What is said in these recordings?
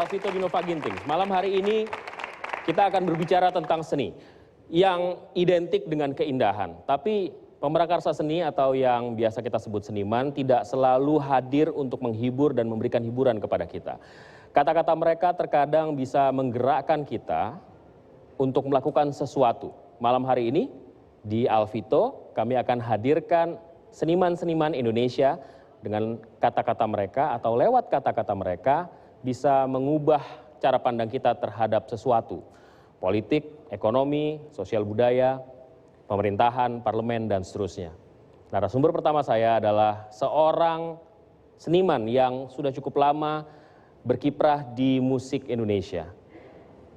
Alvito Dinova Ginting. Malam hari ini kita akan berbicara tentang seni yang identik dengan keindahan. Tapi pemrakarsa seni atau yang biasa kita sebut seniman tidak selalu hadir untuk menghibur dan memberikan hiburan kepada kita. Kata-kata mereka terkadang bisa menggerakkan kita untuk melakukan sesuatu. Malam hari ini di Alvito kami akan hadirkan seniman-seniman Indonesia dengan kata-kata mereka atau lewat kata-kata mereka bisa mengubah cara pandang kita terhadap sesuatu. Politik, ekonomi, sosial budaya, pemerintahan, parlemen, dan seterusnya. Narasumber pertama saya adalah seorang seniman yang sudah cukup lama berkiprah di musik Indonesia.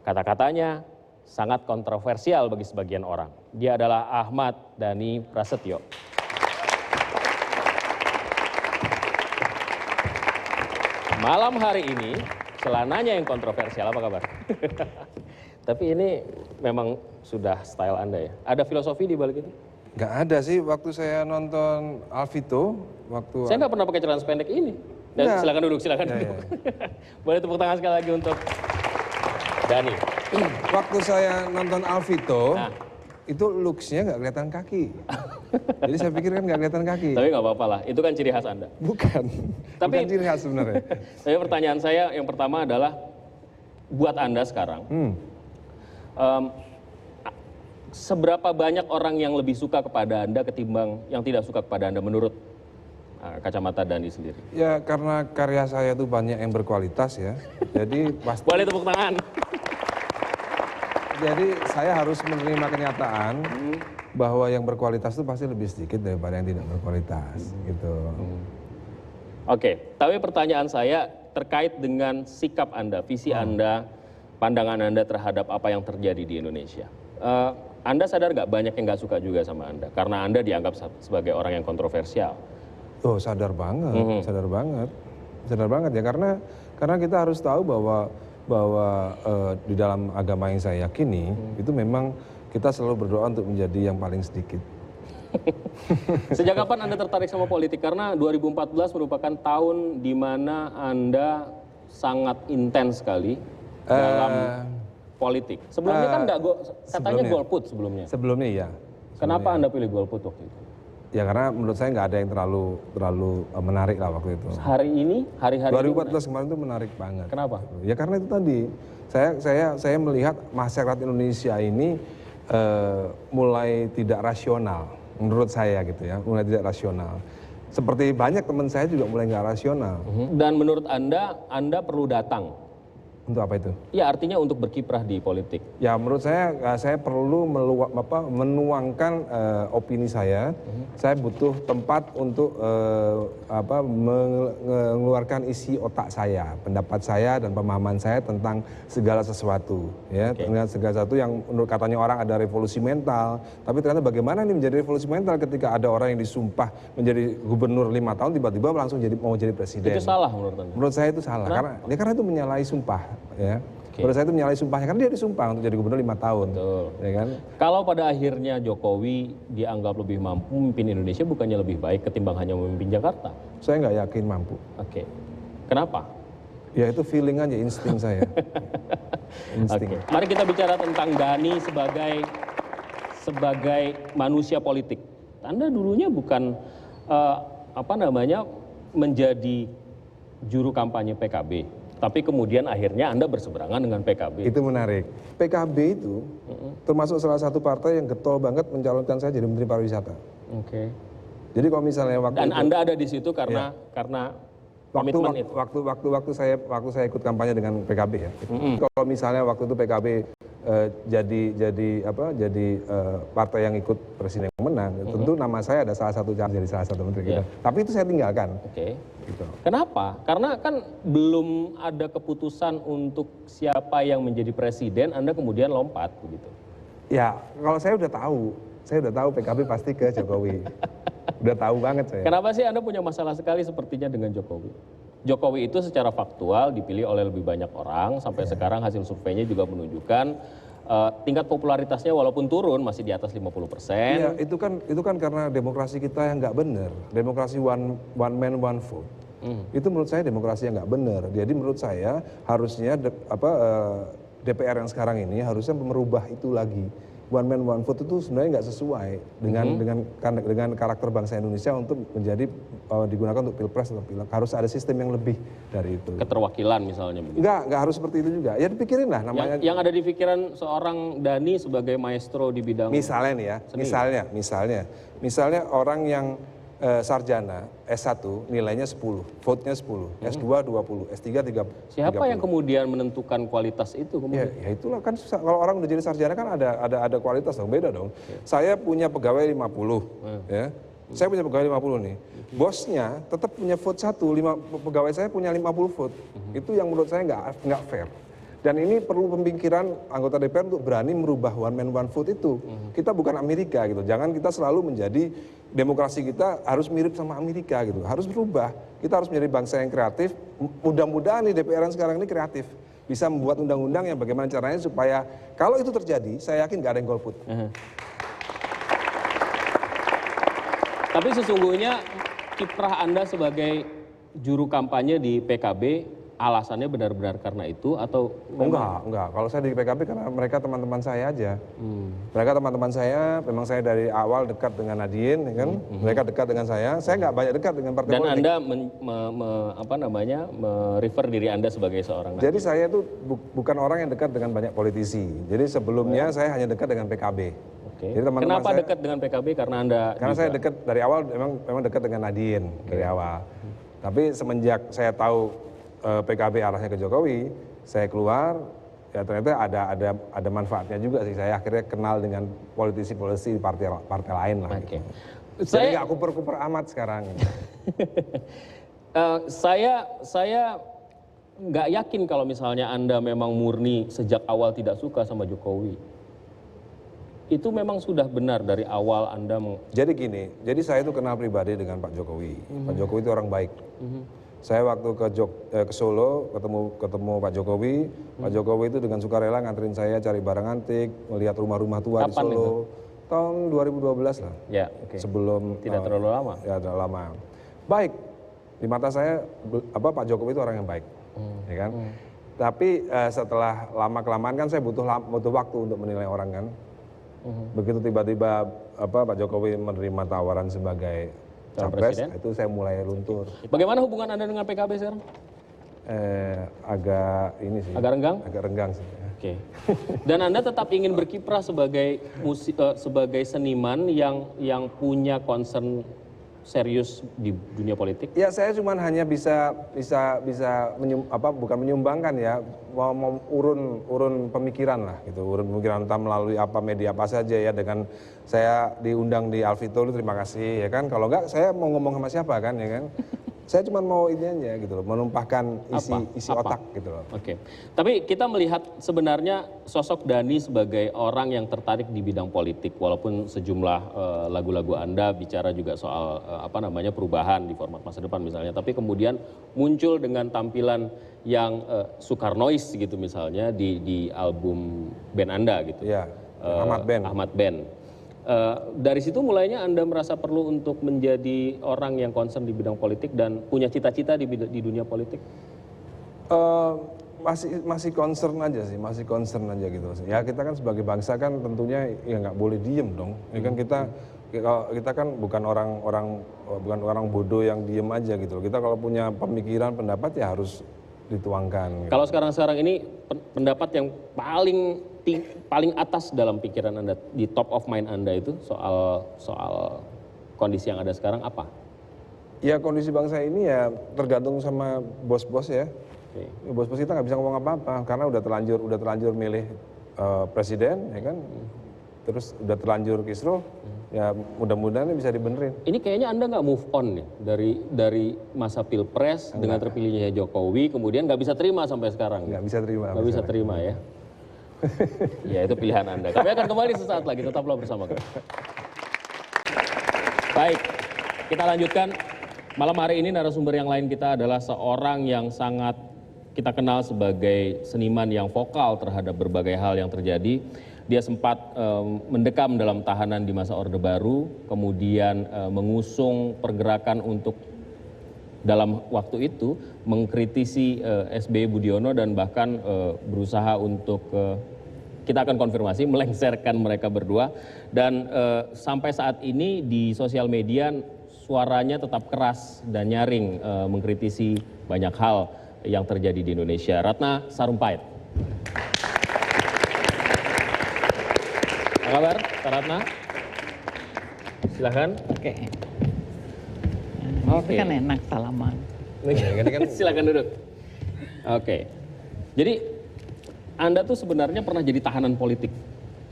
Kata-katanya sangat kontroversial bagi sebagian orang. Dia adalah Ahmad Dhani Prasetyo. Malam hari ini, celananya yang kontroversial, apa kabar? Tapi ini memang sudah style Anda ya? Ada filosofi di balik itu? Nggak ada sih, waktu saya nonton Alvito, Saya nggak pernah pakai celana sependek ini. Dan Nggak. silakan duduk, silakan duduk. Boleh tepuk tangan sekali lagi untuk Dhani. Waktu saya nonton Alvito, Nah. itu looks-nya nggak kelihatan kaki. Jadi saya pikir kan nggak kelihatan kaki. Tapi nggak apa-apa lah, itu kan ciri khas Anda. Bukan, Tapi- bukan ciri khas sebenarnya. Tapi pertanyaan saya yang pertama adalah, buat Anda sekarang, seberapa banyak orang yang lebih suka kepada Anda ketimbang yang tidak suka kepada Anda menurut kacamata Dhani sendiri? Ya karena karya saya itu banyak yang berkualitas ya. Jadi pasti. Boleh tepuk tangan. Jadi saya harus menerima kenyataan bahwa yang berkualitas itu pasti lebih sedikit daripada yang tidak berkualitas gitu. Oke, tapi pertanyaan saya terkait dengan sikap Anda, visi Anda, pandangan Anda terhadap apa yang terjadi di Indonesia. Anda sadar nggak banyak yang nggak suka juga sama Anda karena Anda dianggap sebagai orang yang kontroversial. Oh sadar banget, sadar banget ya karena kita harus tahu bahwa di dalam agama yang saya yakini itu memang kita selalu berdoa untuk menjadi yang paling sedikit. Sejak kapan Anda tertarik sama politik? Karena 2014 merupakan tahun di mana Anda sangat intens sekali dalam politik. Sebelumnya kan nggak katanya golput sebelumnya. Sebelumnya iya. Kenapa Anda pilih golput waktu itu? Ya karena menurut saya nggak ada yang terlalu menarik lah waktu itu. Hari ini, hari-hari 2014 kemarin itu menarik banget. Kenapa? Ya karena itu tadi saya melihat masyarakat Indonesia ini mulai tidak rasional menurut saya gitu ya, mulai tidak rasional. Seperti banyak teman saya juga mulai nggak rasional. Dan menurut Anda perlu datang. Untuk apa itu? Ya artinya untuk berkiprah di politik. Ya menurut saya perlu menuangkan opini saya. Saya butuh tempat untuk mengeluarkan isi otak saya, pendapat saya dan pemahaman saya tentang segala sesuatu. Ya, tentang segala sesuatu yang menurut katanya orang ada revolusi mental. Tapi ternyata bagaimana ini menjadi revolusi mental ketika ada orang yang disumpah menjadi gubernur 5 tahun tiba-tiba langsung mau jadi presiden. Itu salah menurut Anda? Menurut saya itu salah karena itu menyalahi sumpah. Ya. Menurut saya itu menyalahi sumpahnya karena dia disumpah untuk jadi gubernur 5 tahun. Betul. Ya kan? Kalau pada akhirnya Jokowi dianggap lebih mampu memimpin Indonesia, bukannya lebih baik ketimbang hanya memimpin Jakarta? Saya nggak yakin mampu. Oke. Kenapa? Ya itu feeling aja, insting saya. Insting. Oke. Mari kita bicara tentang Dhani sebagai manusia politik. Anda dulunya bukan menjadi juru kampanye PKB. Tapi kemudian akhirnya Anda berseberangan dengan PKB. Itu menarik. PKB itu termasuk salah satu partai yang getol banget mencalonkan saya jadi Menteri Pariwisata. Oke. Jadi kalau misalnya waktu Dan itu, Anda ada di situ karena komitmen itu. waktu saya ikut kampanye dengan PKB ya. Kalau misalnya waktu itu PKB jadi partai yang ikut presiden yang menang, tentu nama saya ada salah satu calon jadi salah satu menteri gitu. Tapi itu saya tinggalkan. Oke. Gitu. Kenapa? Karena kan belum ada keputusan untuk siapa yang menjadi presiden, Anda kemudian lompat begitu. Ya, kalau saya udah tahu PKB pasti ke Jokowi. Udah tahu banget saya. Kenapa sih Anda punya masalah sekali sepertinya dengan Jokowi? Jokowi itu secara faktual dipilih oleh lebih banyak orang, sampai sekarang hasil surveinya juga menunjukkan tingkat popularitasnya walaupun turun masih di atas 50%. Iya, itu kan karena demokrasi kita yang nggak benar. Demokrasi one man one vote. Itu menurut saya demokrasi yang nggak benar. Jadi menurut saya harusnya DPR yang sekarang ini harusnya merubah itu lagi. One man one vote itu sebenarnya nggak sesuai dengan karakter bangsa Indonesia untuk menjadi digunakan untuk pilpres atau pileg. Harus ada sistem yang lebih dari itu. Keterwakilan misalnya begitu. Nggak harus seperti itu juga. Ya dipikirin lah namanya. Yang ada di pikiran seorang Dhani sebagai maestro di bidang Misalnya nih ya, misalnya orang yang sarjana S1 nilainya 10, vote-nya 10, S2 20, S3 30. Siapa yang kemudian menentukan kualitas itu kemudian? Ya itulah kan kalau orang udah jadi sarjana kan ada kualitas dong, beda dong. Saya punya pegawai 50, ya. Saya punya pegawai 50 nih. Bosnya tetap punya vote 1, pegawai saya punya 50 vote. Itu yang menurut saya nggak fair. Dan ini perlu pemikiran anggota DPR untuk berani merubah one man one vote itu. Kita bukan Amerika gitu. Jangan kita selalu menjadi demokrasi kita harus mirip sama Amerika gitu. Harus berubah. Kita harus menjadi bangsa yang kreatif. Mudah-mudahan nih DPR yang sekarang ini kreatif. Bisa membuat undang-undang yang bagaimana caranya supaya kalau itu terjadi, saya yakin nggak ada yang golput. Tapi sesungguhnya kiprah Anda sebagai juru kampanye di PKB alasannya benar-benar karena itu atau enggak. Kalau saya di PKB karena mereka teman-teman saya aja. Mereka teman-teman saya, memang saya dari awal dekat dengan Nadine, ya kan? Mereka dekat dengan saya nggak banyak dekat dengan partai dan politik. Anda merefer diri Anda sebagai seorang Jadi saya itu bukan orang yang dekat dengan banyak politisi. Jadi sebelumnya saya hanya dekat dengan PKB. Oke. Jadi Kenapa dekat dengan PKB? Karena Anda karena saya dekat dari awal memang dekat dengan Nadine dari awal. Tapi semenjak saya tahu PKB arahnya ke Jokowi, saya keluar, ya ternyata ada manfaatnya juga sih. Saya akhirnya kenal dengan politisi-politisi di partai lain lah. Oke. Gitu. Jadi nggak kuper-kuper amat sekarang. Saya nggak yakin kalau misalnya Anda memang murni sejak awal tidak suka sama Jokowi. Itu memang sudah benar dari awal Anda Jadi gini, jadi saya itu kenal pribadi dengan Pak Jokowi. Pak Jokowi itu orang baik. Saya waktu ke Solo ketemu Pak Jokowi, Pak Jokowi itu dengan sukarela nganterin saya cari barang antik, melihat rumah-rumah tua di Solo. Itu? Tahun 2012 lah. Ya, oke. Sebelum tidak terlalu lama. Ya, terlalu lama. Baik. Di mata saya Pak Jokowi itu orang yang baik. Ya kan? Tapi setelah lama-kelamaan kan saya butuh waktu untuk menilai orang kan. Begitu tiba-tiba Pak Jokowi menerima tawaran sebagai capres, itu saya mulai luntur. Bagaimana hubungan Anda dengan PKB sekarang? Agak ini sih. Agak renggang? Agak renggang sih. Oke. Dan Anda tetap ingin berkiprah sebagai seniman yang punya concern serius di dunia politik? Ya saya cuma hanya bisa bukan menyumbangkan ya, mau urun pemikiran lah gitu, urun pemikiran entah melalui media apa saja ya, dengan saya diundang di Alvito, terima kasih ya kan. Kalau enggak saya mau ngomong sama siapa kan ya kan. Saya cuma mau ini aja gitu loh, menumpahkan isi otak gitu loh. Oke. Tapi kita melihat sebenarnya sosok Dhani sebagai orang yang tertarik di bidang politik, walaupun sejumlah lagu-lagu Anda bicara juga soal perubahan di format masa depan misalnya, tapi kemudian muncul dengan tampilan yang Soekarnois gitu misalnya di album band Anda gitu. Iya. Ahmad Band. Dari situ mulainya Anda merasa perlu untuk menjadi orang yang concern di bidang politik dan punya cita-cita di dunia politik? Masih concern aja sih, masih concern aja gitu. Ya kita kan sebagai bangsa kan tentunya ya nggak boleh diem dong. Ya kan kita kan bukan orang bodoh yang diem aja gitu. Kita kalau punya pemikiran, pendapat ya harus dituangkan. Gitu. Kalau sekarang ini pendapat yang paling atas dalam pikiran Anda, di top of mind Anda itu soal kondisi yang ada sekarang apa? Ya kondisi bangsa ini ya tergantung sama bos-bos ya. Okay. Bos-bos kita nggak bisa ngomong apa-apa karena udah terlanjur milih presiden ya kan. Terus udah terlanjur kisruh, ya mudah-mudahan bisa dibenerin. Ini kayaknya Anda nggak move on nih dari masa pilpres dengan terpilihnya Jokowi, kemudian nggak bisa terima sampai sekarang. Nggak bisa terima. Nggak bisa terima ya. Ya itu pilihan Anda. Kami akan kembali sesaat lagi, tetaplah bersama kami. Baik, kita lanjutkan. Malam hari ini narasumber yang lain kita adalah seorang yang sangat kita kenal sebagai seniman yang vokal terhadap berbagai hal yang terjadi. Dia sempat mendekam dalam tahanan di masa Orde Baru, kemudian mengusung pergerakan untuk dalam waktu itu mengkritisi SBY Budiono dan bahkan berusaha untuk kita akan konfirmasi melengsarkan mereka berdua, dan sampai saat ini di sosial media suaranya tetap keras dan nyaring mengkritisi banyak hal yang terjadi di Indonesia. Ratna Sarumpait. Apa kabar, Kak Ratna? Silahkan. Oke. Itu kan enak salaman. Silakan duduk. Oke. Jadi Anda tuh sebenarnya pernah jadi tahanan politik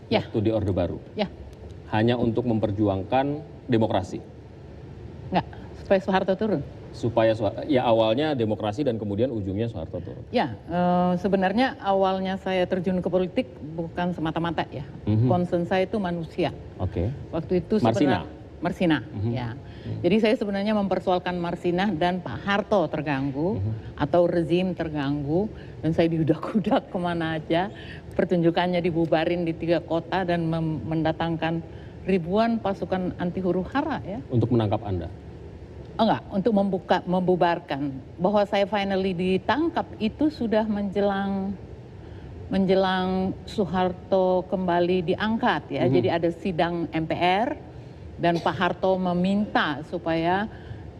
Ya. waktu di Orde Baru. Ya, Hanya untuk memperjuangkan demokrasi. enggak, supaya Soeharto turun. Supaya ya awalnya demokrasi dan kemudian ujungnya Soeharto turun. Ya, sebenarnya awalnya saya terjun ke politik bukan semata-mata ya. Concern saya itu manusia. Oke. Waktu itu Marsina? Marsina, ya. Jadi saya sebenarnya mempersoalkan Marsina dan Pak Harto terganggu atau rezim terganggu, dan saya diudak-udak kemana aja. Pertunjukannya dibubarin di 3 kota dan mendatangkan ribuan pasukan anti huru-hara ya. Untuk menangkap Anda. Oh enggak, untuk membubarkan. Bahwa saya finally ditangkap itu sudah menjelang Soeharto kembali diangkat ya. Jadi ada sidang MPR. Dan Pak Harto meminta supaya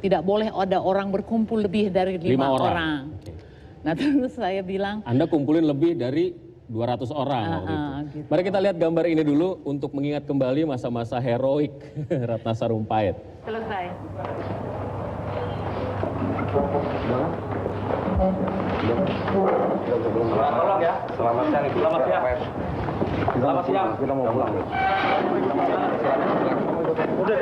tidak boleh ada orang berkumpul lebih dari 5 orang. Oke. Nah terus saya bilang, Anda kumpulin lebih dari 200 orang waktu itu. gitu. Mari kita lihat gambar ini dulu untuk mengingat kembali masa-masa heroik Ratna Sarumpait. Selesai. Tolong ya. Selamat siang Ibu. Selamat siang. Selamat siang. Kita mau pulang. Udah.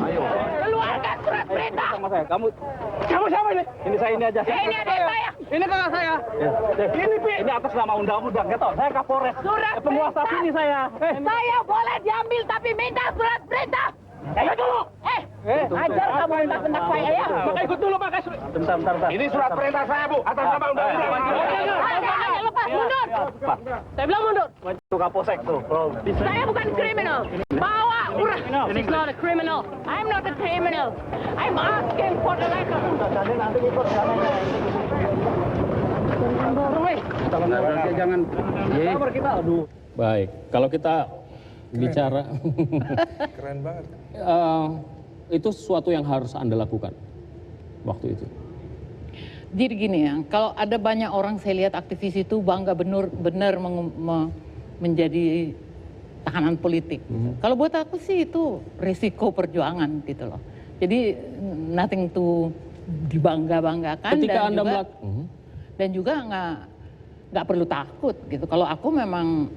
Ayo. Keluarkan surat perintah. Sama saya. Kamu siapa ini? Ini saya ini aja. Ini adik saya. Ini kakak saya. Ini Pi. Ini atas nama undang-undang. Gitu. Saya Kapolres. Surat penguasa perintah. sini saya. Saya boleh diambil tapi minta surat perintah. Ayo dulu. Ajar kamu bentak-bentak saya ya. Maka ikut dulu pakai. Bentar. Ini surat perintah saya Bu. Atas nama undang-undang. Ada, lepas, mundur. Saya bilang mundur. Itu Kapolsek tuh. Saya bukan kriminal. Bawa urah. She's not a criminal. I'm not a criminal. I'm asking for the letter. Nanti ikut jangan. Sabar kita. Aduh. Baik, kalau kita bicara Keren banget. itu sesuatu yang harus Anda lakukan waktu itu. Jadi gini ya, kalau ada banyak orang saya lihat aktivis itu bangga benar menjadi tahanan politik. Kalau buat aku sih itu resiko perjuangan gitu loh. Jadi nothing to dibangga-banggakan. Ketika dan Anda juga, dan juga nggak perlu takut gitu. Kalau aku memang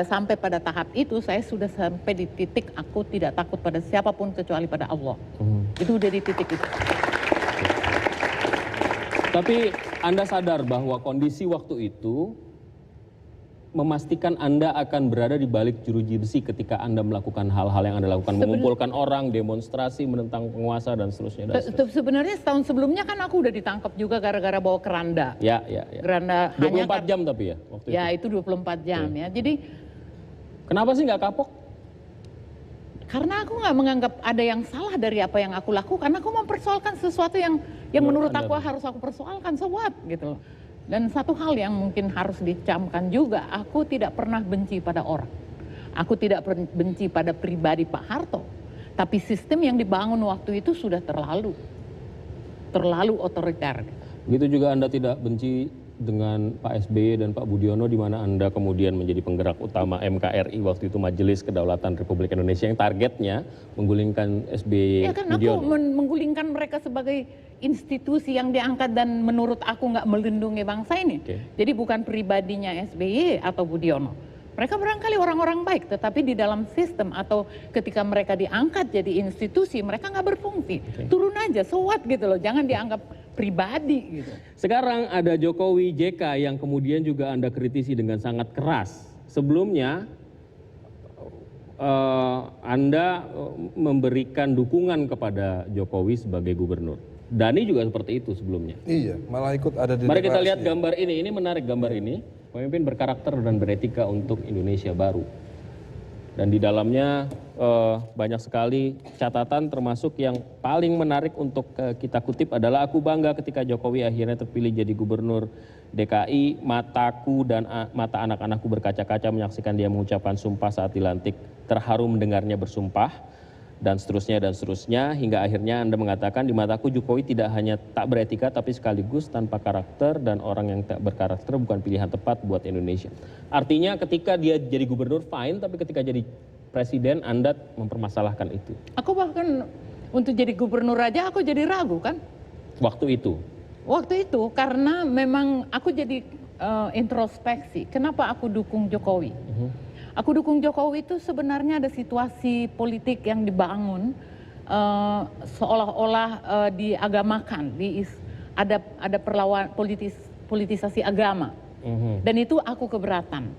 sampai pada tahap itu saya sudah sampai di titik aku tidak takut pada siapapun kecuali pada Allah. Itu udah di titik itu. Tapi Anda sadar bahwa kondisi waktu itu memastikan Anda akan berada di balik jeruji besi ketika Anda melakukan hal-hal yang Anda lakukan, mengumpulkan orang, demonstrasi, menentang penguasa dan seterusnya. Sebenarnya setahun sebelumnya kan aku udah ditangkap juga gara-gara bawa keranda. Ya. Keranda 24 jam tapi ya waktu ya itu. itu 24 jam ya. Jadi Kenapa sih nggak kapok? karena aku nggak menganggap ada yang salah dari apa yang aku lakukan. Aku mempersoalkan sesuatu yang menurut aku harus aku persoalkan, so what gitu loh. Dan satu hal yang mungkin harus dicamkan juga, aku tidak pernah benci pada orang. Aku tidak benci pada pribadi Pak Harto. Tapi sistem yang dibangun waktu itu sudah terlalu otoriter. Begitu juga Anda tidak benci dengan Pak SBY dan Pak Budiono, di mana Anda kemudian menjadi penggerak utama MKRI waktu itu, Majelis Kedaulatan Republik Indonesia, yang targetnya menggulingkan SBY Ya kan Budiono. aku menggulingkan mereka sebagai institusi yang diangkat dan menurut aku nggak melindungi bangsa ini. Jadi bukan pribadinya SBY atau Budiono. Mereka barangkali orang-orang baik, tetapi di dalam sistem atau ketika mereka diangkat jadi institusi, mereka nggak berfungsi. Turun aja, so what gitu loh, jangan dianggap pribadi gitu. Sekarang ada Jokowi JK yang kemudian juga Anda kritisi dengan sangat keras. Sebelumnya Anda memberikan dukungan kepada Jokowi sebagai gubernur. Dani juga seperti itu sebelumnya. Iya, malah ikut ada di Mari kita lihat deklarasi. gambar ini menarik gambar ini. Pemimpin berkarakter dan beretika untuk Indonesia baru. Dan di dalamnya banyak sekali catatan, termasuk yang paling menarik untuk kita kutip adalah, aku bangga ketika Jokowi akhirnya terpilih jadi gubernur DKI, mataku dan mata anak-anakku berkaca-kaca menyaksikan dia mengucapkan sumpah saat dilantik, terharu mendengarnya bersumpah, dan seterusnya, hingga akhirnya Anda mengatakan, di mataku Jokowi tidak hanya tak beretika tapi sekaligus tanpa karakter, dan orang yang tak berkarakter bukan pilihan tepat buat Indonesia. Artinya ketika dia jadi gubernur fine, tapi ketika jadi presiden Anda mempermasalahkan itu. Aku bahkan untuk jadi gubernur aja aku jadi ragu kan. Waktu itu? Waktu itu karena memang aku jadi introspeksi. Kenapa aku dukung Jokowi? Aku dukung Jokowi itu sebenarnya ada situasi politik yang dibangun seolah-olah diagamakan, ada perlawan politisasi agama. Dan itu aku keberatan.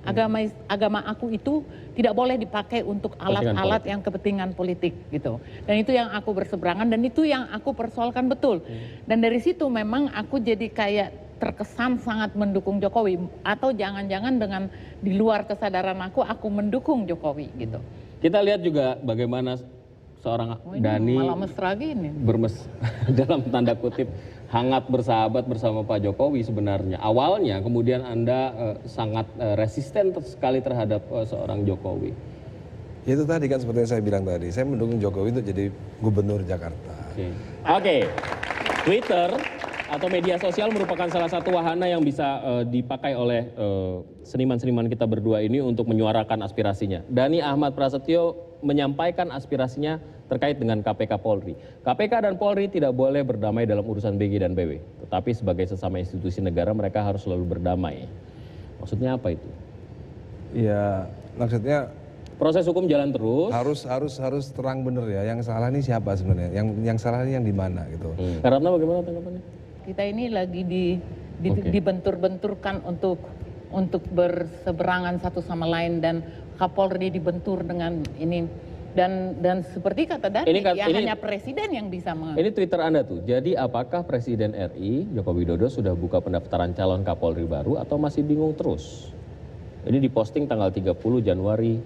Agama aku itu tidak boleh dipakai untuk alat-alat yang kepentingan politik gitu. Dan itu yang aku berseberangan dan itu yang aku persoalkan betul. Dan dari situ memang aku jadi kayak terkesan sangat mendukung Jokowi, atau jangan-jangan dengan di luar kesadaran aku mendukung Jokowi gitu. Kita lihat juga bagaimana seorang Dhani malah mesra gini. Dalam tanda kutip hangat bersahabat bersama Pak Jokowi sebenarnya. Awalnya kemudian Anda sangat resisten sekali terhadap seorang Jokowi. Itu tadi kan seperti yang saya bilang tadi, saya mendukung Jokowi untuk jadi gubernur Jakarta. Oke. Twitter atau media sosial merupakan salah satu wahana yang bisa dipakai oleh seniman-seniman kita berdua ini untuk menyuarakan aspirasinya. Dhani Ahmad Prasetyo menyampaikan aspirasinya terkait dengan KPK Polri. KPK dan Polri tidak boleh berdamai dalam urusan BG dan BW, tetapi sebagai sesama institusi negara mereka harus selalu berdamai. Maksudnya apa itu? Ya, maksudnya proses hukum jalan terus. Harus terang bener ya. Yang salah ini siapa sebenarnya? Yang salah ini yang di mana gitu. Karena bagaimana tanggapannya? Kita ini lagi dibentur-benturkan untuk berseberangan satu sama lain, dan Kapolri dibentur dengan ini, dan seperti kata Dhani, hanya presiden yang bisa Ini Twitter Anda tuh. Jadi apakah Presiden RI Joko Widodo sudah buka pendaftaran calon Kapolri baru atau masih bingung terus? Ini diposting tanggal 30 Januari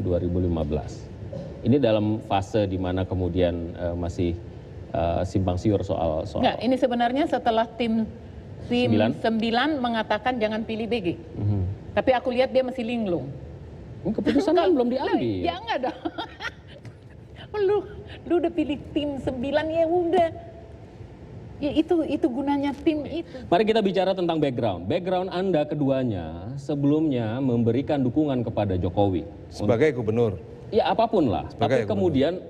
2015. Ini dalam fase di mana kemudian masih simpang siur soal. Enggak, ini sebenarnya setelah tim 9 mengatakan jangan pilih BG. Tapi aku lihat dia masih linglung. Keputusan kan belum diambil. Ya enggak dong. lu udah pilih tim 9, ya udah. Ya itu gunanya tim itu. Mari kita bicara tentang background. Background Anda keduanya sebelumnya memberikan dukungan kepada Jokowi. Sebagai gubernur. Ya apapun lah. Tapi kemudian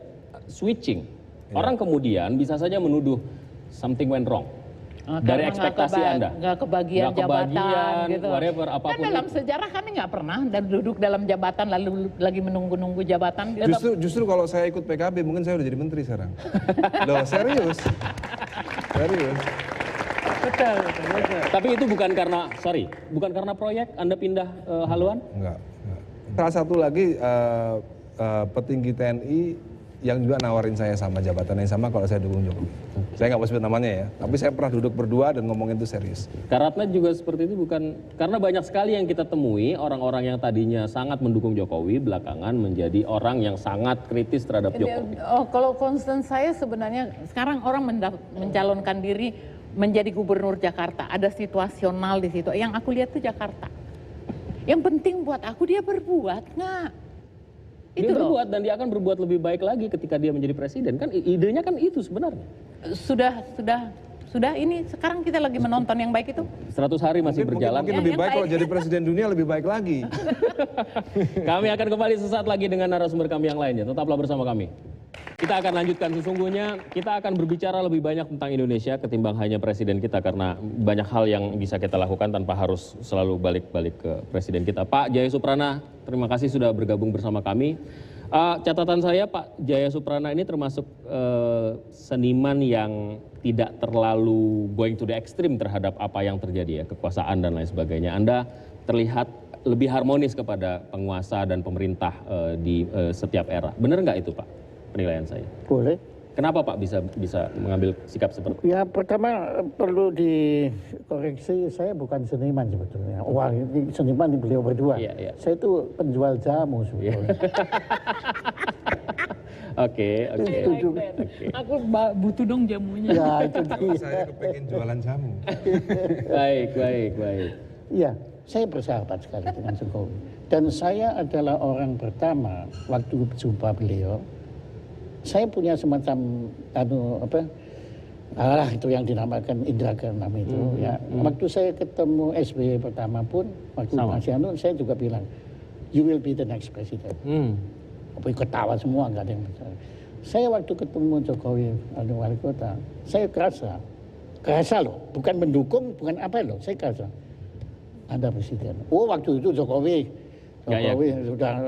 switching. Orang kemudian bisa saja menuduh something went wrong. Dari ekspektasi Anda. Nggak kebagian jabatan gitu. Whatever, apapun. Kan dalam sejarah kami nggak pernah dan duduk dalam jabatan lalu lagi menunggu-nunggu jabatan. Justru kalau saya ikut PKB mungkin saya udah jadi menteri sekarang. Loh, serius. Serius. Betul. Tapi itu bukan karena proyek Anda pindah haluan? Enggak. Salah satu lagi petinggi TNI yang juga nawarin saya sama jabatan yang sama kalau saya dukung Jokowi. Saya nggak mau sebut namanya ya, tapi saya pernah duduk berdua dan ngomongin itu serius. Karatna juga seperti itu, bukan karena banyak sekali yang kita temui orang-orang yang tadinya sangat mendukung Jokowi belakangan menjadi orang yang sangat kritis terhadap Jokowi. Kalau concern saya sebenarnya sekarang orang mencalonkan diri menjadi gubernur Jakarta, ada situasional di situ. Yang aku lihat tuh Jakarta. Yang penting buat aku dia berbuat nggak. Dia berbuat dan dia akan berbuat lebih baik lagi ketika dia menjadi presiden. Kan idenya kan itu sebenarnya. Sudah ini sekarang kita lagi menonton yang baik itu. 100 hari masih berjalan. Mungkin lebih baik kalau jadi presiden dunia lebih baik lagi. Kami akan kembali sesaat lagi dengan narasumber kami yang lainnya. Tetaplah bersama kami. Kita akan lanjutkan sesungguhnya, kita akan berbicara lebih banyak tentang Indonesia ketimbang hanya presiden kita, karena banyak hal yang bisa kita lakukan tanpa harus selalu balik-balik ke presiden kita. Pak Jaya Suprana, terima kasih sudah bergabung bersama kami. Catatan saya, Pak Jaya Suprana ini termasuk seniman yang tidak terlalu going to the extreme terhadap apa yang terjadi ya, kekuasaan dan lain sebagainya. Anda terlihat lebih harmonis kepada penguasa dan pemerintah di setiap era. Benar nggak itu, Pak? Penilaian saya. Boleh. Kenapa Pak bisa mengambil sikap seperti itu? Ya pertama perlu dikoreksi, saya bukan seniman sebetulnya. Wah, ini seniman di beliau berdua. Iya. Saya itu penjual jamu sebetulnya. Oke. Aku butuh dong jamunya. Ya itu dia. Saya kepengen jualan jamu. Baik. Iya, saya bersahabat sekali dengan Jokowi. Dan saya adalah orang pertama waktu berjumpa beliau. Saya punya semacam itu yang dinamakan indra keenam itu. Ya, waktu saya ketemu SBY pertama pun, waktu masih saya juga bilang, you will be the next president. Ketawa semua, nggak ada yang percaya. Saya waktu ketemu Jokowi wali kota, saya kerasa loh, bukan mendukung, bukan apa loh, saya kerasa. Anda presiden. Oh waktu itu Jokowi sudah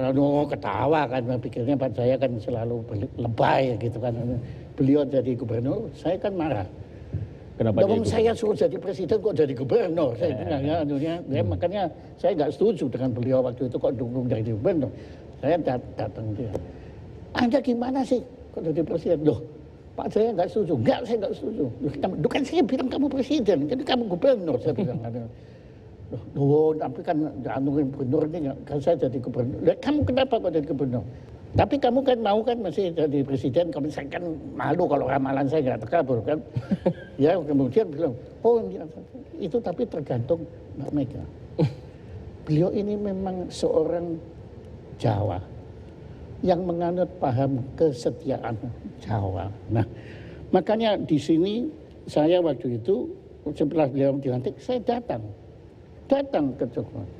ketawa kan, pikirnya Pak saya kan selalu lebay gitu kan. Beliau jadi gubernur, saya kan marah. Kenapa saya suruh jadi presiden kok jadi gubernur? Saya bilang ya, makanya saya nggak setuju dengan beliau waktu itu kok dukung jadi gubernur. Saya datang dia. Anda gimana sih kok jadi presiden? Loh, Pak saya nggak setuju. Enggak, saya nggak setuju. Loh, kan saya bilang kamu presiden, jadi kamu gubernur, saya bilang. Loh, tapi kan gubernur ini kan saya jadi gubernur. Kamu kenapa kok jadi gubernur? Tapi kamu kan mau kan masih jadi presiden, kamu saya kan malu kalau ramalan saya nggak terkabul kan. Ya kemudian bilang, oh itu tapi tergantung Mbak Mega. Beliau ini memang seorang Jawa yang menganut paham kesetiaan Jawa. Nah, makanya di sini saya waktu itu setelah beliau dilantik, saya datang ke Jokowi.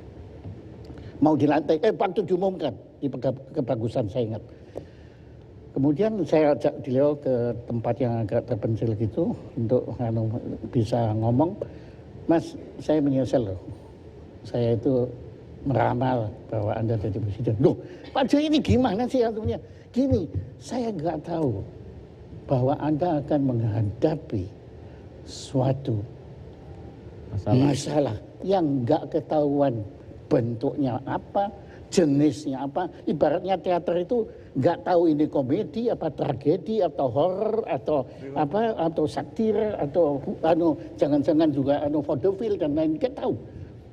Mau dilantik, waktu diumumkan di kebagusan saya ingat. Kemudian saya ajak beliau ke tempat yang agak terpencil gitu untuk bisa ngomong. Mas, saya menyesal loh. Saya itu meramal bahwa Anda jadi presiden. Loh, Pak Jokowi ini gimana sih artinya? Gini, saya nggak tahu bahwa Anda akan menghadapi suatu masalah yang nggak ketahuan bentuknya apa, jenisnya apa. Ibaratnya teater itu nggak tahu ini komedi apa tragedi atau horror atau apa atau satir atau jangan-jangan juga vaudeville dan lain, nggak tahu.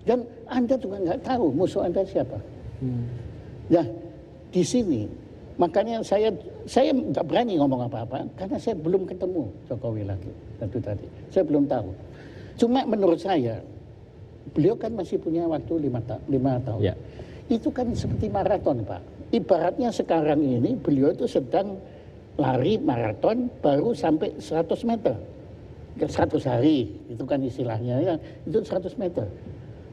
Dan Anda juga nggak tahu musuh Anda siapa. Nah, di sini makanya saya nggak berani ngomong apa-apa karena saya belum ketemu Jokowi lagi tadi. Saya belum tahu. Cuma menurut saya beliau kan masih punya waktu 5 tahun. Ya. Itu kan seperti maraton, Pak. Ibaratnya sekarang ini beliau itu sedang lari maraton baru sampai 100 meter. 100 hari, itu kan istilahnya ya. Itu 100 meter.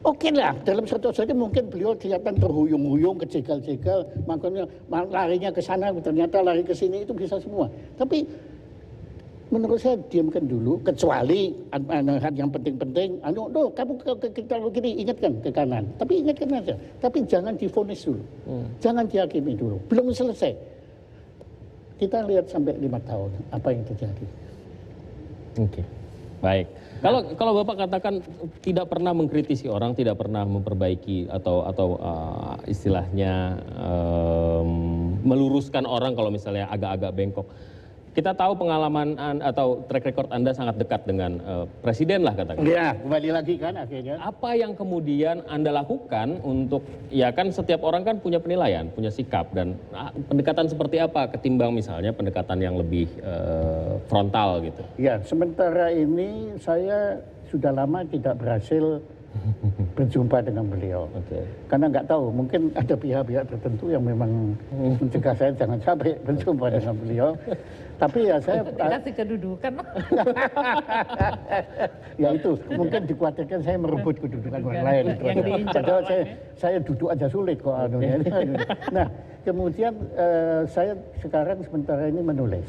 Oke lah, dalam 100 hari mungkin beliau kelihatan terhuyung-huyung, kejegal-jegal, makanya larinya ke sana, ternyata lari ke sini, itu bisa semua. Tapi menurut saya diamkan dulu, kecuali yang penting-penting, kamu kalau gini ingatkan ke kanan, tapi ingatkan aja, tapi jangan divonis dulu, jangan dihakimi dulu, belum selesai. Kita lihat sampai 5 tahun apa yang terjadi. Oke, baik. Kalau Bapak katakan tidak pernah mengkritisi orang, tidak pernah memperbaiki atau istilahnya meluruskan orang kalau misalnya agak-agak bengkok. Kita tahu pengalaman atau track record Anda sangat dekat dengan presiden lah katakan. Ya, kembali lagi kan akhirnya. Apa yang kemudian Anda lakukan untuk, ya kan setiap orang kan punya penilaian, punya sikap dan pendekatan seperti apa ketimbang misalnya pendekatan yang lebih frontal gitu. Ya, sementara ini saya sudah lama tidak berhasil berjumpa dengan beliau. Karena nggak tahu, mungkin ada pihak-pihak tertentu yang memang mencegah saya jangan sampai berjumpa dengan beliau. Tapi ya saya dikasih kedudukan. Ya itu mungkin dikhawatirkan saya merebut kedudukan orang lain. Padahal saya duduk aja sulit kok. Nah kemudian saya sekarang sementara ini menulis.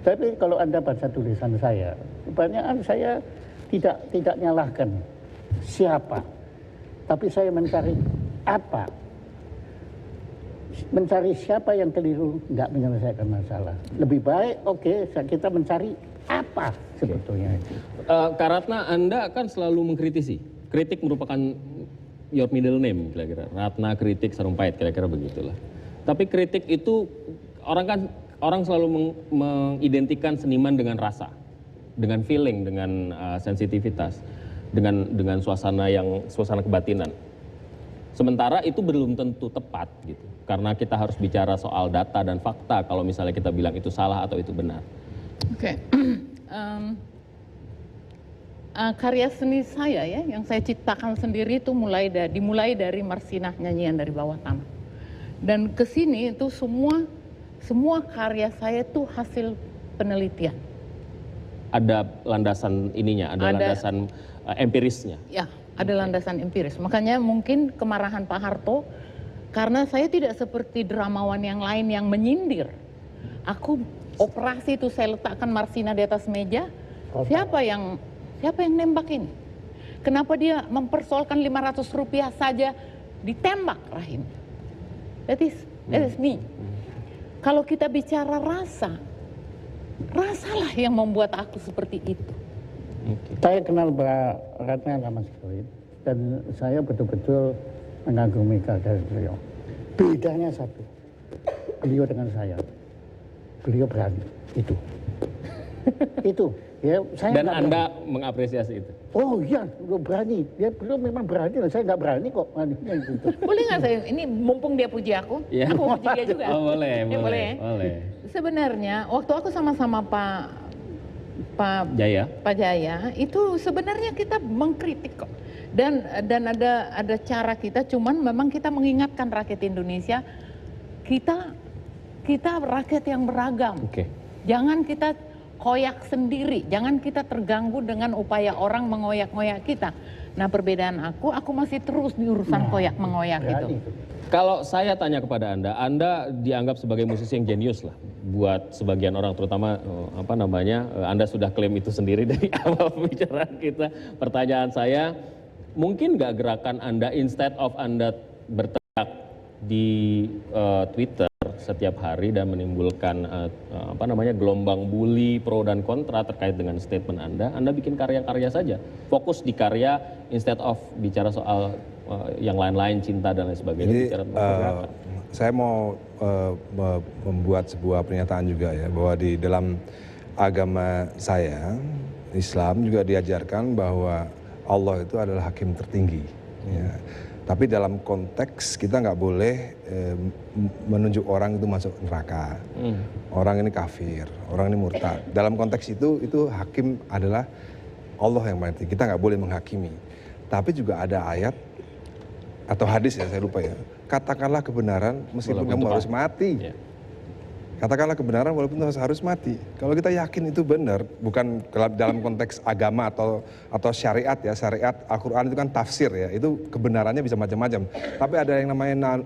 Tapi kalau Anda baca tulisan saya, kebanyakan saya tidak nyalahkan siapa, tapi saya mencari apa. Mencari siapa yang keliru nggak menyelesaikan masalah. Lebih baik, kita mencari apa sebetulnya itu. Kak Ratna, Anda kan selalu mengkritisi. Kritik merupakan your middle name, kira-kira. Ratna kritik Sarumpait, kira-kira begitulah. Tapi kritik itu orang kan Orang selalu mengidentikan seniman dengan rasa, dengan feeling, dengan sensitivitas, dengan suasana kebatinan. Sementara itu belum tentu tepat gitu, karena kita harus bicara soal data dan fakta kalau misalnya kita bilang itu salah atau itu benar. Oke. Karya seni saya ya, yang saya ciptakan sendiri itu dimulai dari Marsinah, nyanyian dari bawah tanah. Dan ke sini itu semua karya saya itu hasil penelitian. Ada landasan ininya, ada landasan empirisnya. Ya, ada landasan empiris. Makanya mungkin kemarahan Pak Harto karena saya tidak seperti dramawan yang lain yang menyindir. Aku operasi itu saya letakkan Marsinah di atas meja. Siapa yang nembak ini? Kenapa dia mempersoalkan 500 rupiah saja ditembak Rahim? That is me. Kalau kita bicara rasalah yang membuat aku seperti itu. Saya kenal Mbak Ratna lama sekali dan saya betul-betul mengagumi karya beliau. Bedanya satu, beliau dengan saya, beliau berani itu. Ya, saya dan Anda mengapresiasi itu? Oh iya, beliau berani. Beliau memang berani, saya nggak berani kok. Gitu. Boleh nggak saya, ini mumpung dia puji aku, Ya. aku mau puji dia juga. Oh boleh, Ya, boleh. Sebenarnya waktu aku sama-sama Pak Jaya, itu sebenarnya kita mengkritik kok. Dan ada cara kita, cuman memang kita mengingatkan rakyat Indonesia, kita rakyat yang beragam. Jangan kita koyak sendiri, jangan kita terganggu dengan upaya orang mengoyak-ngoyak kita. Nah perbedaan aku masih terus di urusan koyak mengoyak itu. Kalau saya tanya kepada Anda dianggap sebagai musisi yang jenius lah buat sebagian orang, terutama Anda sudah klaim itu sendiri dari awal pembicaraan kita. Pertanyaan saya, mungkin nggak gerakan Anda instead of Anda berteriak di Twitter setiap hari dan menimbulkan gelombang bully pro dan kontra terkait dengan statement Anda bikin karya-karya saja, fokus di karya instead of bicara soal yang lain-lain, cinta dan lain sebagainya. Jadi saya mau membuat sebuah pernyataan juga ya, bahwa di dalam agama saya, Islam juga diajarkan bahwa Allah itu adalah hakim tertinggi. Ya. Tapi dalam konteks kita nggak boleh menunjuk orang itu masuk neraka, orang ini kafir, orang ini murtad. Dalam konteks itu hakim adalah Allah yang paling tinggi. Kita nggak boleh menghakimi. Tapi juga ada ayat atau hadis ya, saya lupa ya. Katakanlah kebenaran meskipun kamu harus mati. Ya. Katakanlah kebenaran walaupun harus mati. Kalau kita yakin itu benar, bukan dalam konteks agama atau syariat ya. Syariat Al-Qur'an itu kan tafsir ya. Itu kebenarannya bisa macam-macam. Tapi ada yang namanya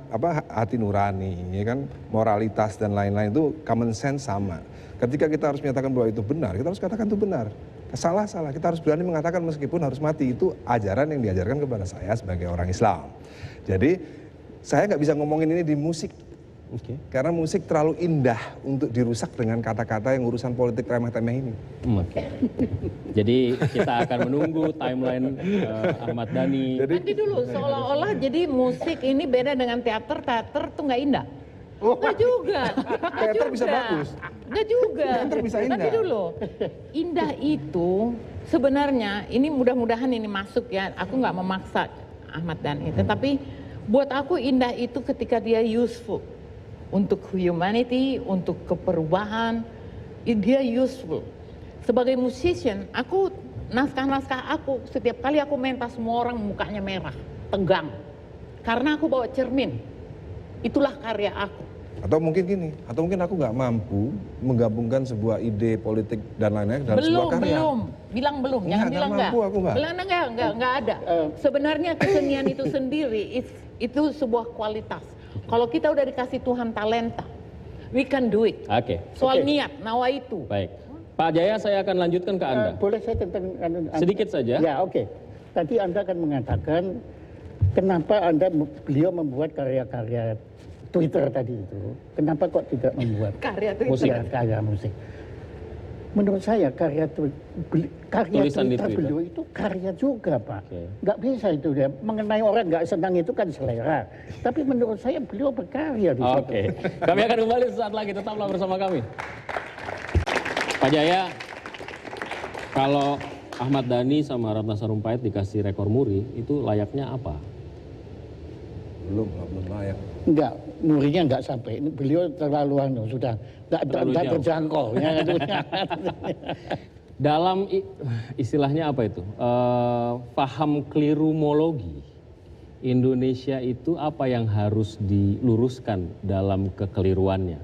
hati nurani, ya kan, moralitas dan lain-lain, itu common sense sama. Ketika kita harus menyatakan bahwa itu benar, kita harus katakan itu benar. Salah. Kita harus berani mengatakan meskipun harus mati. Itu ajaran yang diajarkan kepada saya sebagai orang Islam. Jadi saya nggak bisa ngomongin ini di musik. Karena musik terlalu indah untuk dirusak dengan kata-kata yang urusan politik remeh-temeh ini. Jadi kita akan menunggu timeline Ahmad Dhani. Nanti dulu, seolah-olah jadi musik ini beda dengan teater tuh nggak indah. Nggak juga. Teater bisa bagus. Nggak juga. Teater bisa indah. Nanti dulu. Indah itu sebenarnya, ini mudah-mudahan ini masuk ya, aku nggak memaksa Ahmad Dhani. Tetapi buat aku indah itu ketika dia useful. Untuk humanity, untuk keperubahan, dia useful. Sebagai musician, naskah-naskah aku, setiap kali aku mentas semua orang mukanya merah, tegang. Karena aku bawa cermin. Itulah karya aku. Atau mungkin aku nggak mampu menggabungkan sebuah ide politik dan lain-lain dalam sebuah karya. Bilang belum, jangan bilang enggak. Bilang enggak ada. Sebenarnya kesenian itu sendiri, itu sebuah kualitas. Kalau kita udah dikasih Tuhan talenta, we can do it. Soal niat, nawa itu. Baik. Pak Jaya, saya akan lanjutkan ke Anda. Boleh saya tentang sedikit saja? Ya, oke. Tadi Anda kan mengatakan kenapa beliau membuat karya-karya Twitter tadi itu. Kenapa kok tidak membuat karya Twitter? Karya musik. Menurut saya karya Tulisan di Twitter Twitter. beliau itu karya juga, Pak. Oke. Nggak bisa itu ya. Mengenai orang nggak senang itu kan selera. Tapi menurut saya beliau berkarya di situ. Oke, kami akan kembali sesaat lagi, tetaplah bersama kami. Pak Jaya, kalau Ahmad Dhani sama Ratna Sarumpait dikasih rekor muri, itu layaknya apa? Belum layak. Enggak, murinya enggak sampai. Ini beliau terlalu sudah Terlalu enggak jauh. terjangkau. Ya, Dalam istilahnya apa itu? Paham kelirumologi Indonesia itu apa yang harus diluruskan dalam kekeliruannya?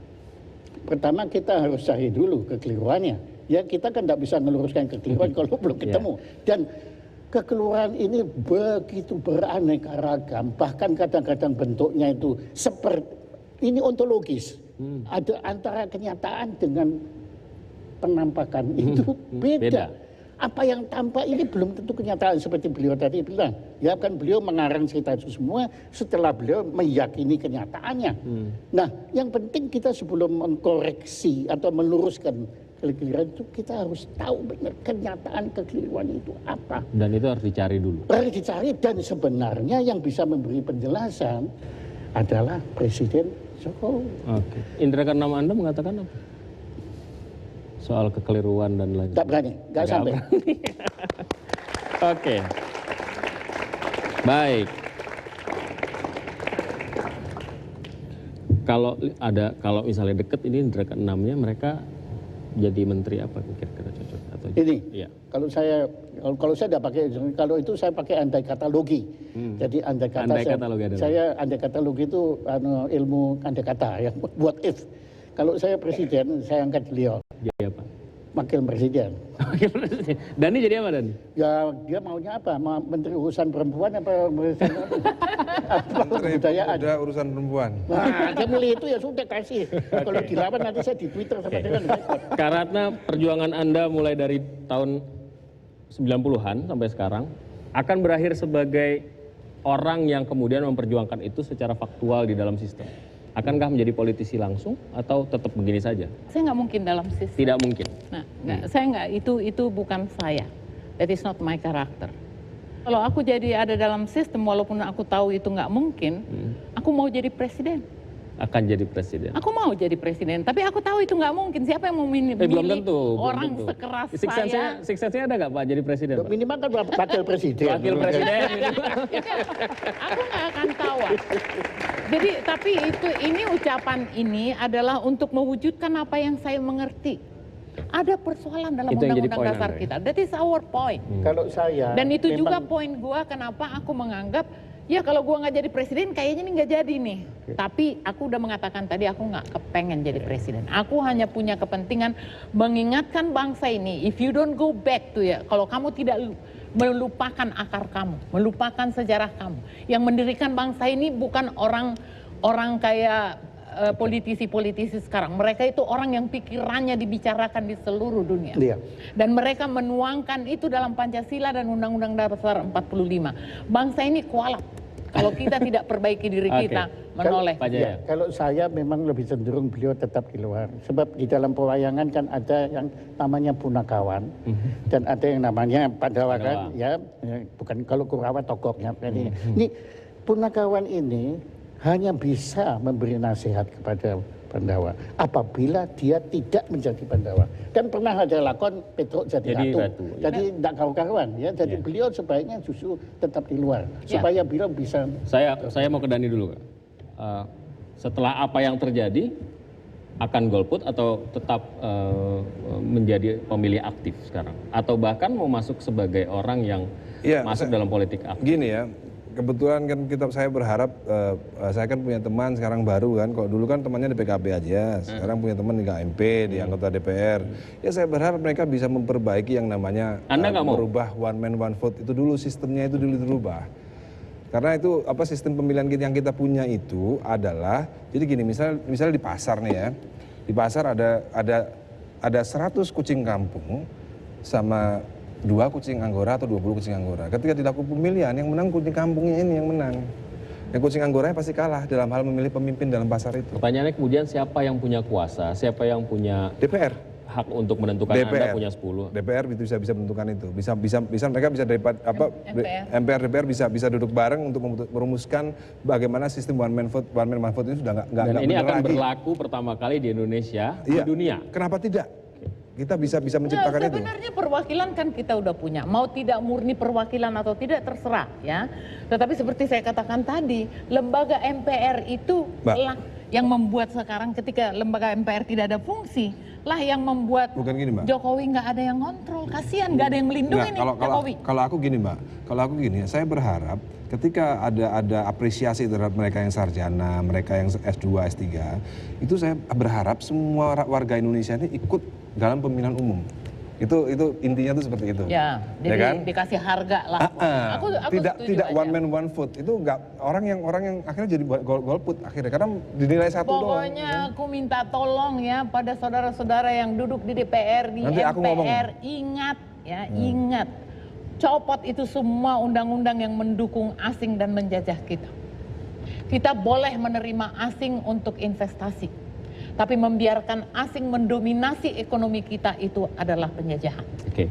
Pertama kita harus cari dulu kekeliruannya. Ya kita kan enggak bisa meluruskan kekeliruan kalau belum ketemu. Dan kekeliruan ini begitu beraneka ragam. Bahkan kadang-kadang bentuknya itu seperti ini ontologis. Ada antara kenyataan dengan penampakan itu beda. Apa yang tampak ini belum tentu kenyataan seperti beliau tadi bilang. Ya kan beliau mengarang cerita itu semua setelah beliau meyakini kenyataannya. Nah, yang penting kita sebelum mengkoreksi atau meluruskan kekeliruan itu kita harus tahu benar kenyataan kekeliruan itu apa. Dan itu harus dicari dulu. Harus dicari dan sebenarnya yang bisa memberi penjelasan adalah Presiden Jokowi. Oke. Indra keenam Anda mengatakan apa? Soal kekeliruan dan lain-lain. Tidak berani, nggak sampai. Oke. Baik. Kalau misalnya deket ini Indra keenamnya mereka jadi menteri apa kira-kira cocok atau Ini, Iya. kalau saya tidak pakai, kalau itu saya pakai andai kata logi. Jadi andai kata Andai kata logi adalah? saya andai kata logi itu ilmu andai kata yang buat if. Kalau saya presiden, saya angkat beliau Jadi apa? wakil presiden. Dani jadi apa Dani? Ya dia maunya apa? Mau menteri urusan perempuan apa urusan apa kebudayaan? Ada urusan perempuan. Nah, dia milih itu ya sudah kasih. Kalau dilawan nanti saya di Twitter sama dia. Karena perjuangan Anda mulai dari tahun 90-an sampai sekarang akan berakhir sebagai orang yang kemudian memperjuangkan itu secara faktual di dalam sistem. Akankah menjadi politisi langsung atau tetap begini saja? Saya nggak mungkin dalam sistem. Tidak mungkin. Nah, saya nggak, itu bukan saya. That is not my character. Kalau aku jadi ada dalam sistem, walaupun aku tahu itu nggak mungkin, aku mau jadi presiden. Akan jadi presiden. Aku mau jadi presiden, tapi aku tahu itu nggak mungkin. Siapa yang mau milih Belum tentu. orang sekeras Six saya? Sense-nya ada nggak Pak jadi presiden? Pak? Minimal kan wakil presiden. Wakil presiden. Aku nggak akan tawar. Jadi, tapi ini ucapan ini adalah untuk mewujudkan apa yang saya mengerti. Ada persoalan dalam Itu yang jadi undang-undang poin dasar Anda, ya? kita. That is our point. Kalau saya Dan itu juga memang- poin gua kenapa aku menganggap ya kalau gua nggak jadi presiden kayaknya ini nggak jadi nih. Tapi aku udah mengatakan tadi aku nggak kepengen jadi presiden. Aku hanya punya kepentingan mengingatkan bangsa ini. If you don't go back to ya, kalau kamu tidak melupakan akar kamu, melupakan sejarah kamu, yang mendirikan bangsa ini bukan orang kayak politisi-politisi sekarang. Mereka itu orang yang pikirannya dibicarakan di seluruh dunia. Iya. Dan mereka menuangkan itu dalam Pancasila dan Undang-Undang Dasar 45. Bangsa ini kualat. Kalau kita tidak perbaiki diri Oke. kita, menoleh. Pak Jaya. Ya, kalau saya memang lebih cenderung beliau tetap di luar. Sebab di dalam pewayangan kan ada yang namanya Punakawan dan ada yang namanya Pandawa kan. Ya, bukan kalau Kurawa tokohnya. Ini Punakawan ini hanya bisa memberi nasihat kepada Pandawa apabila dia tidak menjadi Pandawa. Kan pernah ada lakon Petruk jadi ratu. Jadi tidak karu-karuan ya. Jadi beliau sebaiknya justru tetap di luar supaya beliau bisa. Saya mau ke Dani dulu, Kak. Setelah apa yang terjadi, akan golput atau tetap menjadi pemilih aktif sekarang? Atau bahkan mau masuk sebagai orang yang masuk dalam politik aktif? Gini ya, kebetulan kan saya berharap, saya kan punya teman sekarang baru kan, kalau dulu kan temannya di PKB aja, sekarang punya teman di KMP, di anggota DPR. Ya saya berharap mereka bisa memperbaiki yang namanya Anda nggak mau? merubah one man one vote itu dulu, sistemnya itu dulu dirubah. Karena itu sistem pemilihan yang kita punya itu adalah, jadi gini, misalnya di pasar nih ya, di pasar ada 100 kucing kampung sama 2 kucing anggora atau 20 kucing anggora. Ketika dilakukan pemilihan, yang menang kucing kampungnya ini yang menang. Yang kucing anggoranya pasti kalah dalam hal memilih pemimpin dalam pasar itu. Pertanyaannya kemudian siapa yang punya kuasa, siapa yang punya DPR. hak untuk menentukan Anda punya 10. DPR bisa menentukan itu. Bisa mereka bisa MPR DPR bisa duduk bareng untuk merumuskan bagaimana sistem one man vote ini sudah nggak Dan ini benar akan lagi. berlaku pertama kali di Indonesia, di dunia. Kenapa tidak? Kita bisa menciptakan itu. Sebenarnya perwakilan kan kita udah punya. Mau tidak murni perwakilan atau tidak terserah ya. Tetapi seperti saya katakan tadi, lembaga MPR itu lah yang membuat sekarang ketika lembaga MPR tidak ada fungsi, lah yang membuat Bukan gini, Mbak. Jokowi nggak ada yang kontrol, kasihan nggak ada yang melindungi nih Jokowi. Kalau aku gini, Mbak. Kalau aku gini, saya berharap ketika ada apresiasi terhadap mereka yang sarjana, mereka yang S2, S3, itu saya berharap semua warga Indonesia ini ikut dalam pemilihan umum. Itu intinya tuh seperti itu. Ya, jadi kan? dikasih harga lah. Aku Tidak one man one vote. Itu enggak orang yang akhirnya jadi golput akhirnya karena dinilai satu doang. Pokoknya aku minta tolong ya pada saudara-saudara yang duduk di DPR, di Nanti aku ngomong. MPR, ingat ya, ingat. Copot itu semua undang-undang yang mendukung asing dan menjajah kita. Kita boleh menerima asing untuk investasi. Tapi membiarkan asing mendominasi ekonomi kita itu adalah penjajahan. Oke.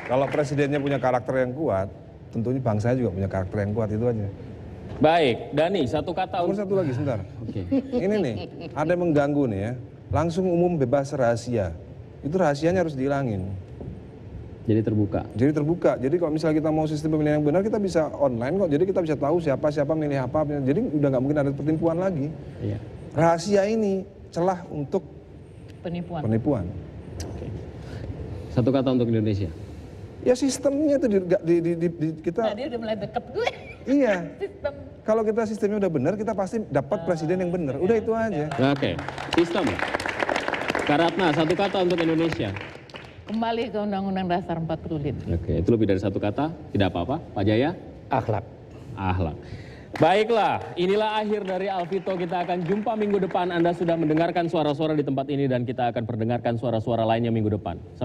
Kalau presidennya punya karakter yang kuat, tentunya bangsanya juga punya karakter yang kuat, itu aja. Baik, Dani, satu kata. Satu lagi sebentar. Oke. Ini nih, ada yang mengganggu nih ya. Langsung umum bebas rahasia. Itu rahasianya harus dihilangin. Jadi terbuka. Jadi kalau misalnya kita mau sistem pemilihan yang benar, kita bisa online kok. Jadi kita bisa tahu siapa milih apa. Jadi udah nggak mungkin ada pertimpuan lagi. Iya. Rahasia ini celah untuk penipuan. Oke. Satu kata untuk Indonesia. Ya sistemnya itu kita. Nah, dia udah mulai deket gue. Iya. Sistem. Kalau kita sistemnya udah benar, kita pasti dapat presiden yang benar. Udah itu aja. Oke. Sistem. Karatna, satu kata untuk Indonesia. Kembali ke Undang-Undang Dasar 45. Oke, itu lebih dari satu kata, tidak apa-apa. Pak Jaya? Akhlak. Akhlak. Baiklah, inilah akhir dari Alvito. Kita akan jumpa minggu depan. Anda sudah mendengarkan suara-suara di tempat ini dan kita akan perdengarkan suara-suara lainnya minggu depan. Sampai